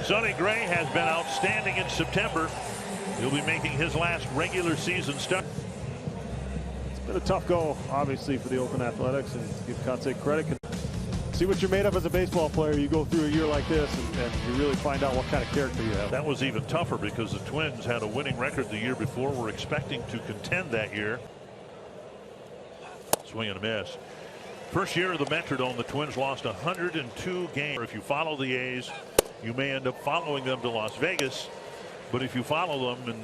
Sonny Gray has been outstanding in September. He'll be making his last regular season start. It's been a tough go, obviously, for the Oakland Athletics, and to give Kotsay credit. See what you're made of as a baseball player. You go through a year like this, and you really find out what kind of character you have. That was even tougher because the Twins had a winning record the year before. We're expecting to contend that year. Swing and a miss. First year of the Metrodome, the Twins lost 102 games. If you follow the A's, you may end up following them to Las Vegas. But if you follow them, and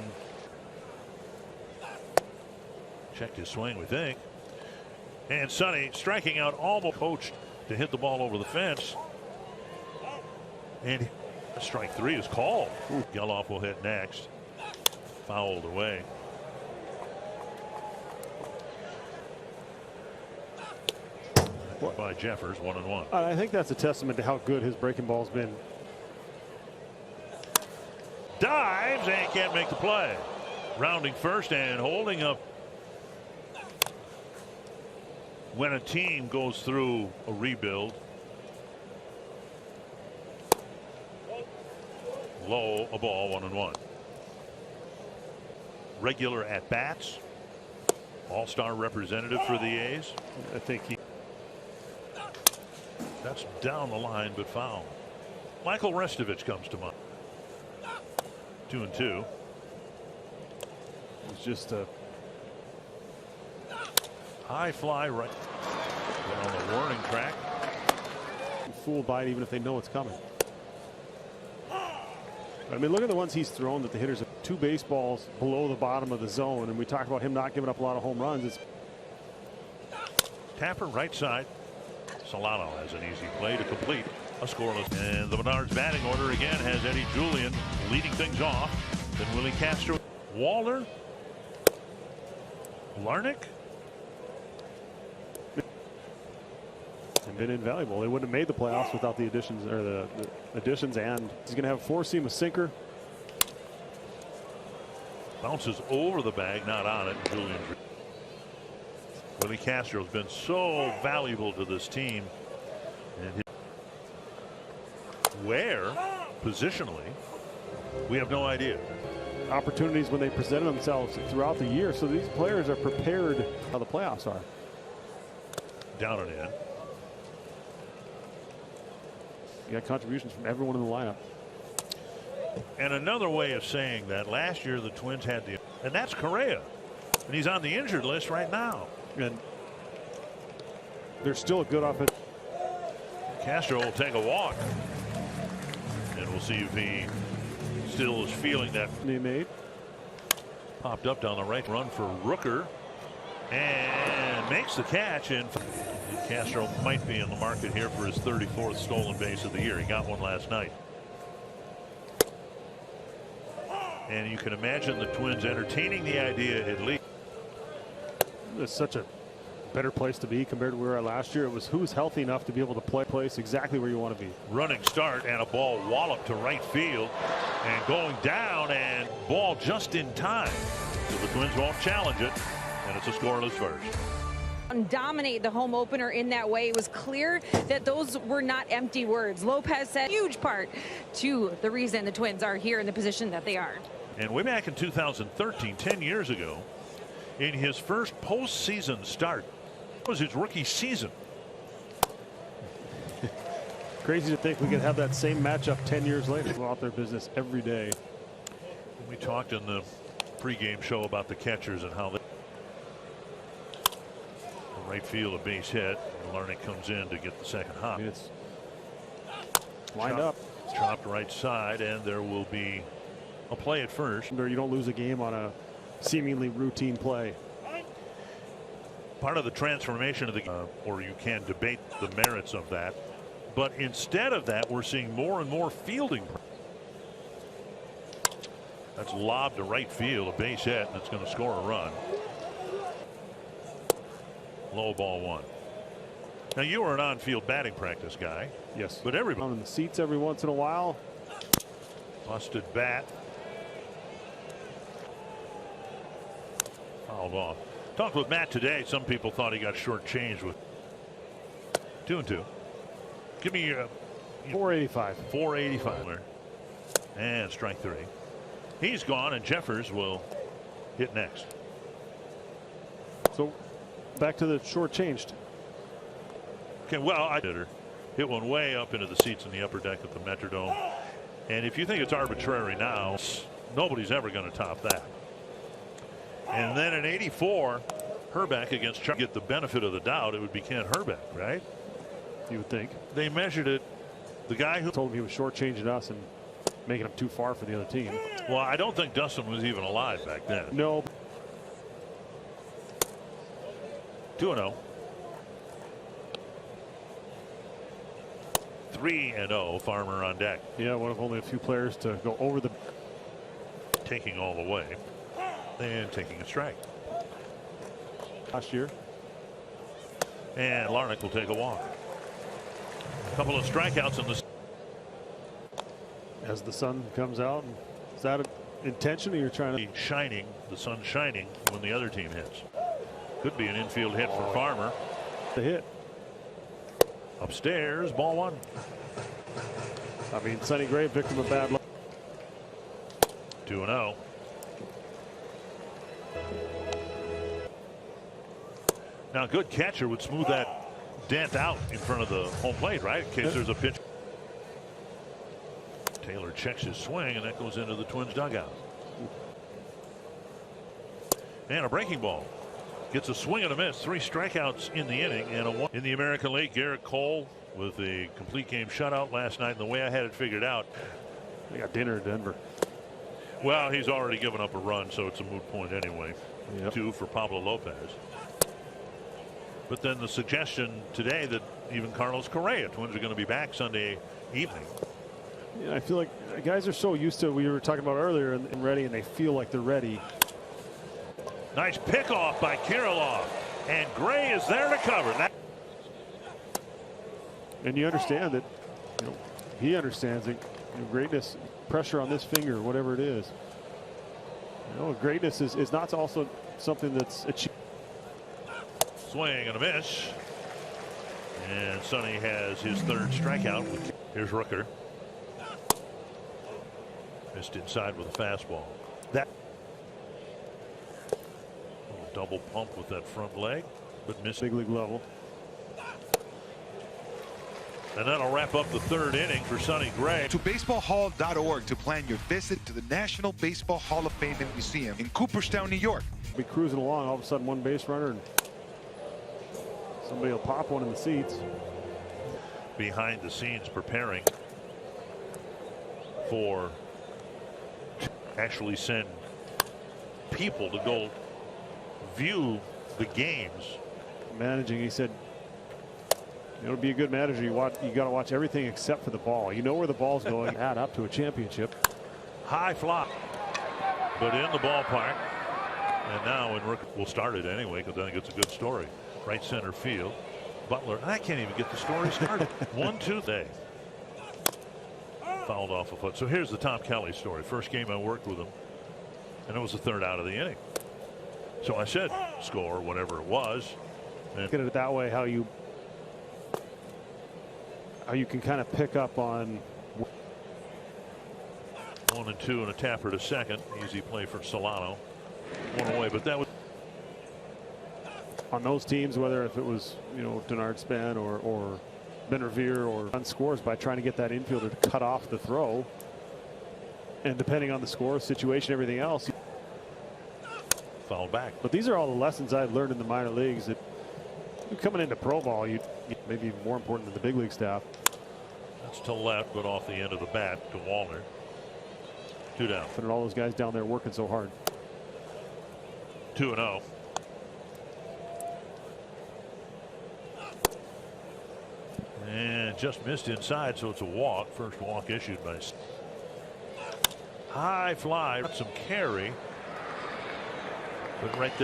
checked his swing, we think. And Sonny striking out, almost coached to hit the ball over the fence. And strike three is called. Geloff will hit next. Fouled away. By Jeffers, 1-1. I think that's a testament to how good his breaking ball's been. Dives and can't make the play. Rounding first and holding up. When a team goes through a rebuild, low, a ball, 1-1. Regular at bats, all-star representative for the A's. I think that's down the line, but foul. Michael Restovich comes to mind. 2-2. It's just a high fly right on the warning track. Fooled by it even if they know it's coming. I mean, look at the ones he's thrown that the hitters have 2 baseballs below the bottom of the zone, and we talk about him not giving up a lot of home runs. It's Tapper right side. Solano has an easy play to complete a scoreless. And the Menards batting order again has Eddie Julian leading things off. Then Willie Castro, Waller, Larnick. And been invaluable. They wouldn't have made the playoffs without the additions, or the additions. And he's going to have a 4-seam, a sinker. Bounces over the bag, not on it. Julian. Willie Castro has been so valuable to this team. And where positionally, we have no idea. Opportunities when they presented themselves throughout the year, so these players are prepared how the playoffs are. Down and in. You got contributions from everyone in the lineup. And another way of saying that, last year the Twins had and that's Correa, and he's on the injured list right now. And they're still a good offense. Castro will take a walk, and we'll see if he still is feeling that. He made. Popped up down the right, run for Rooker, and makes the catch. And Castro might be in the market here for his 34th stolen base of the year. He got one last night. And you can imagine the Twins entertaining the idea at least. It's such a better place to be compared to where we were last year. It was who's healthy enough to be able to play place exactly where you want to be. Running start and a ball walloped to right field and going down, and ball just in time. So the Twins won't challenge it, and it's a scoreless first. Dominate the home opener in that way. It was clear that those were not empty words. Lopez said huge part to the reason the Twins are here in the position that they are. And way back in 2013, 10 years ago, in his first postseason start, was his rookie season. Crazy to think we could have that same matchup 10 years later. Go out their business every day. We talked in the pregame show about the catchers and how they right field, a base hit, and Larnick comes in to get the second hop. I mean, it's lined up. Chopped right side, and there will be a play at first. You don't lose a game on a seemingly routine play. Part of the transformation of the or you can debate the merits of that, but instead of that, we're seeing more and more fielding. That's lobbed to right field, a base hit, and it's going to score a run. Low ball one. Now, you were an on-field batting practice guy. Yes. But everybody on the seats every once in a while. Busted bat. Fouled off. Talked with Matt today. Some people thought he got shortchanged with 2-2. Give me 485. 485. And strike three. He's gone, and Jeffers will hit next. So back to the short-changed. Okay, well, I did her. Hit one way up into the seats in the upper deck of the Metrodome. And if you think it's arbitrary now, nobody's ever going to top that. And then in '84, Herbeck against Chuck. Get the benefit of the doubt, it would be Ken Herbeck, right? You would think. They measured it. The guy who told him he was short-changing us and making him too far for the other team. Well, I don't think Dustin was even alive back then. No. 2-0. 3-0. Farmer on deck. Yeah, one of only a few players to go over the. Taking all the way. And taking a strike. Last year. And Larnach will take a walk. A couple of strikeouts in the. As the sun comes out, is that an intention, or you're trying to? Shining, the sun shining when the other team hits. Could be an infield hit for Farmer. The hit. Upstairs, ball one. I mean, Sonny Gray, victim of bad luck. 2-0. Now, a good catcher would smooth that dent out in front of the home plate, right? In case there's a pitch. Taylor checks his swing, and that goes into the Twins dugout. And a breaking ball. Gets a swing and a miss. 3 strikeouts in the inning and a 1 in the American League. Garrett Cole with a complete game shutout last night. And the way I had it figured out. They got dinner in Denver. Well, he's already given up a run, so it's a moot point anyway. Yep. 2 for Pablo Lopez. But then the suggestion today that even Carlos Correa, Twins are going to be back Sunday evening. Yeah, I feel like guys are so used to, we were talking about earlier, and ready, and they feel like they're ready. Nice pickoff by Kirilloff, and Gray is there to cover that. And you understand that, he understands that greatness, pressure on this finger, whatever it is. Greatness is not also something that's achieved. Swing and a miss. And Sonny has his 3rd strikeout. Here's Rooker. Missed inside with a fastball. That double pump with that front leg, but missed. Big league level. And that'll wrap up the 3rd inning for Sonny Gray. To baseballhall.org to plan your visit to the National Baseball Hall of Fame and Museum in Cooperstown, New York. Be cruising along, all of a sudden one base runner, and somebody will pop one in the seats. Behind the scenes preparing for actually send people to go view the games. Managing, he said, it'll be a good manager. You got to watch everything except for the ball. You know where the ball's going. Add up to a championship. High fly, but in the ballpark. And now, and Rook will start it anyway because I think it's a good story. Right center field. Butler, I can't even get the story started. 1-2 day. Fouled off a foot. So here's the Tom Kelly story. First game I worked with him, and it was the 3rd out of the inning. So I said, score, whatever it was. And Look at it that way, how you can kind of pick up on 1-2 and a tapper to second. Easy play for Solano. 1 away, but that was on those teams, whether if it was Denard Span or Ben Revere, or run scores by trying to get that infielder to cut off the throw, and depending on the score, situation, everything else. fouled back. But these are all the lessons I've learned in the minor leagues that coming into pro ball, you maybe even more important than the big league staff. That's to left, but off the end of the bat to Wallner. 2 down. Putting all those guys down there working so hard. 2-0. And just missed inside, so it's a walk. First walk issued by. High fly, some carry, but right there.